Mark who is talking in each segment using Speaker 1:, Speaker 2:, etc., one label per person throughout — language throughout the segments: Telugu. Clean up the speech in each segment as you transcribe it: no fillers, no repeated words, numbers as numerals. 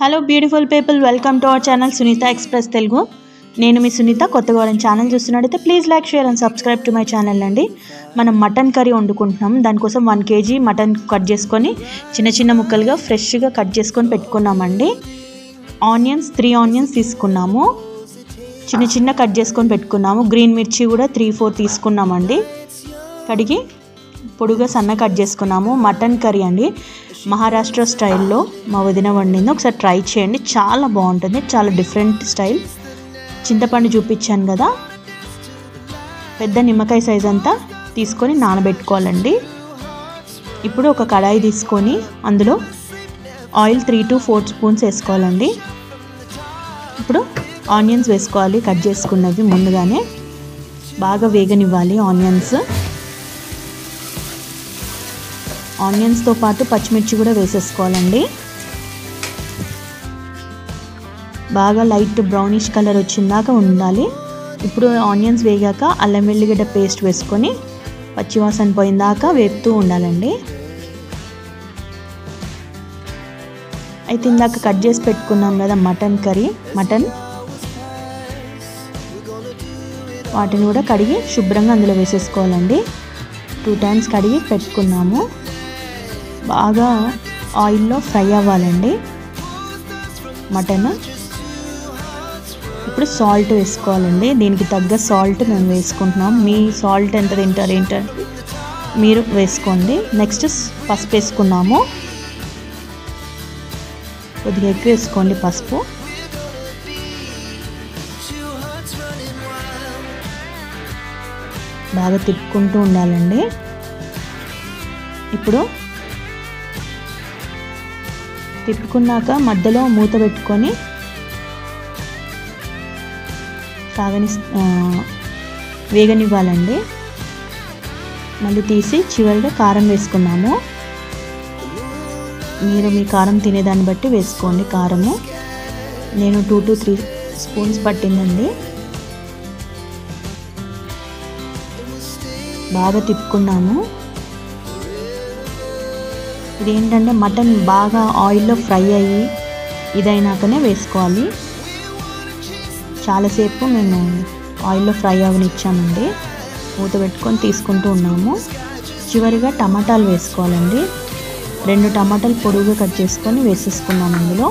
Speaker 1: Hello beautiful people, welcome to our channel Sunitha express Telugu. నేను మీ సునీత. కొత్తగా ఎవరైనా ఛానల్ చూస్తున్నట్టయితే please like, share and subscribe to my channel అండి. మనం మటన్ కర్రీ వండుకుంటున్నాం. దానికోసం 1 kg మటన్ కట్ చేసుకొని చిన్న చిన్న ముక్కలుగా ఫ్రెష్గా కట్ చేసుకొని పెట్టుకున్నామండి. ఆనియన్స్ 3 ఆనియన్స్ తీసుకున్నాము, చిన్న చిన్న కట్ చేసుకొని పెట్టుకున్నాము. గ్రీన్ మిర్చి కూడా 3-4 తీసుకున్నామండి. కడిగి పొడుగా సన్న కట్ చేసుకున్నాము. మటన్ కర్రీ అండి, మహారాష్ట్ర స్టైల్లో మా వదిన వండింది. ఒకసారి ట్రై చేయండి, చాలా బాగుంటుంది. చాలా డిఫరెంట్ స్టైల్. చింతపండు చూపించాను కదా, పెద్ద నిమ్మకాయ సైజ్ అంతా తీసుకొని నానబెట్టుకోవాలండి. ఇప్పుడు ఒక కడాయి తీసుకొని అందులో ఆయిల్ 3 to 4 స్పూన్స్ వేసుకోవాలండి. ఇప్పుడు ఆనియన్స్ వేసుకోవాలి, కట్ చేసుకున్నది ముందుగానే. బాగా వేగనివ్వాలి ఆనియన్స్తో పాటు పచ్చిమిర్చి కూడా వేసేసుకోవాలండి. బాగా లైట్ బ్రౌనిష్ కలర్ వచ్చిందాకా ఉండాలి. ఇప్పుడు ఆనియన్స్ వేగాక అల్లం వెల్లిగడ్డ పేస్ట్ వేసుకొని పచ్చివాసన పోయిందాకా వేపుతూ ఉండాలండి. అయితే ఇందాక కట్ చేసి పెట్టుకున్నాం కదా మటన్ వాటిని కూడా కడిగి శుభ్రంగా అందులో వేసేసుకోవాలండి. 2 times కడిగి పెట్టుకున్నాము. బాగా ఆయిల్లో ఫ్రై అవ్వాలండి మటన్. ఇప్పుడు సాల్ట్ వేసుకోవాలండి. దీనికి తగ్గ సాల్ట్ మేము వేసుకుంటున్నాం. మీ సాల్ట్ ఎంత తింటారు ఏంటంటే మీరు వేసుకోండి. నెక్స్ట్ పసుపు వేసుకున్నాము. కొద్దిగా ఎక్కువ వేసుకోండి పసుపు. బాగా తిప్పుకుంటూ ఉండాలండి. ఇప్పుడు తిప్పుకున్నాక మధ్యలో మూత పెట్టుకొని వేగనివ్వాలండి. మళ్ళీ తీసి చివరిగా కారం వేసుకున్నాము. మీరు మీ కారం తినేదాన్ని బట్టి వేసుకోండి కారము. నేను 2 to 3 స్పూన్స్ పట్టిందండి. బాగా తిప్పుకున్నాము. ఇదేంటంటే మటన్ బాగా ఆయిల్లో ఫ్రై అయ్యి ఇదైనాకనే వేసుకోవాలి. చాలాసేపు మేము ఆయిల్లో ఫ్రై అవనిచ్చామండి. మూత పెట్టుకొని తీసుకుంటూ ఉన్నాము. చివరిగా టమాటాలు వేసుకోవాలండి. 2 టమాటాలు పొడుగుగా కట్ చేసుకొని వేసేసుకున్నాము. అందులో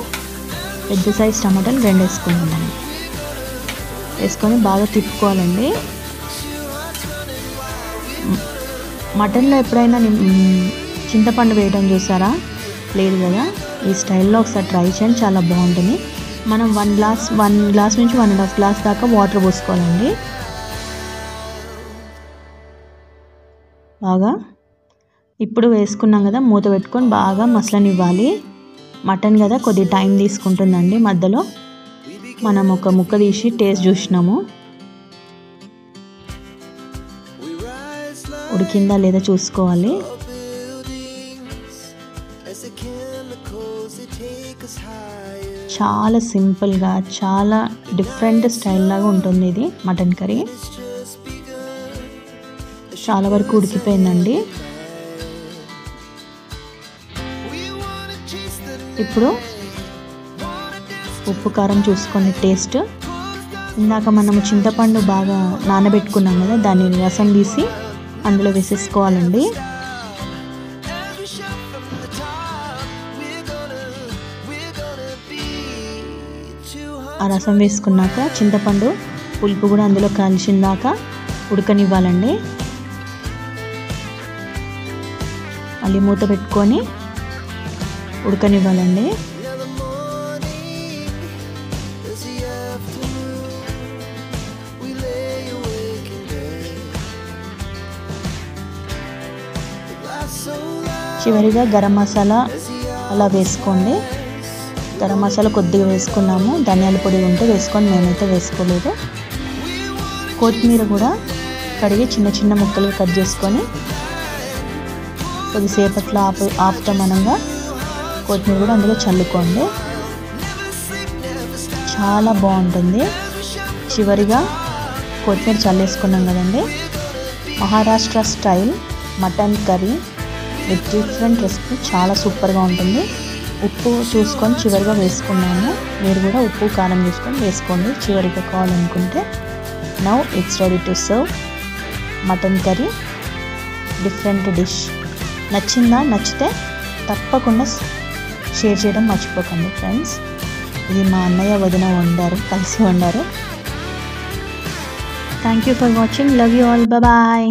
Speaker 1: పెద్ద సైజ్ టమాటాలు 2 వేసుకున్నాము. వేసుకొని బాగా తిప్పుకోవాలండి. మటన్లో ఎప్పుడైనా చింతపండు వేయడం చూసారా? లేదు కదా. ఈ స్టైల్లో ఒకసారి ట్రై చేయండి, చాలా బాగుంటుంది. మనం 1 గ్లాస్ నుంచి 1.5 గ్లాస్ దాకా వాటర్ పోసుకోవాలండి. బాగా ఇప్పుడు వేసుకున్నాం కదా, మూత పెట్టుకొని బాగా మసలనివ్వాలి. మటన్ కదా, కొద్ది టైం తీసుకుంటుందండి. మధ్యలో మనం ఒక ముక్క తీసి టేస్ట్ చూసినాము, ఉడికిందా లేదా చూసుకోవాలి. చాలా సింపుల్గా, చాలా డిఫరెంట్ స్టైల్ లాగా ఉంటుంది ఇది మటన్ కర్రీ. చాలా వరకు ఉడికిపోయిందండి. ఇప్పుడు ఉప్పు కారం చూసుకోండి టేస్ట్. ఇందాక మనము చింతపండు బాగా నానబెట్టుకున్నాం కదా, దాన్ని రసం తీసి అందులో వేసేసుకోవాలండి. ఆ రసం వేసుకున్నాక చింతపండు పులుపు కూడా అందులో కలిసిందాక ఉడకనివ్వాలండి. మళ్ళీ మూత పెట్టుకొని ఉడకనివ్వాలండి. చివరిగా గరం మసాలా అలా వేసుకోండి. గరం మసాలా కొద్దిగా వేసుకున్నాము. ధనియాల పొడి ఉంటే వేసుకొని, మేమైతే వేసుకోలేదు. కొత్తిమీర కూడా కడిగి చిన్న చిన్న ముక్కలు కట్ చేసుకొని కొద్దిసేపట్లో ఆపుతామనగా కొత్తిమీర కూడా అందులో చల్లుకోండి. చాలా బాగుంటుంది. చివరిగా కొత్తిమీర చల్లేసుకున్నాం కదండి. Maharashtra style mutton curry with different recipe చాలా సూపర్గా ఉంటుంది. ఉప్పు చూసుకొని చివరిగా వేసుకున్నాను. మీరు కూడా ఉప్పు కారం చూసుకొని వేసుకోండి చివరిగా కావాలనుకుంటే. Now it's ready to serve mutton curry, different dish. నచ్చిందా? నచ్చితే తప్పకుండా షేర్ చేయడం మర్చిపోకండి ఫ్రెండ్స్. ఇది మా అన్నయ్య వదిన వండారు, కలిసి వండారు. Thank you for watching. Love you all. Bye.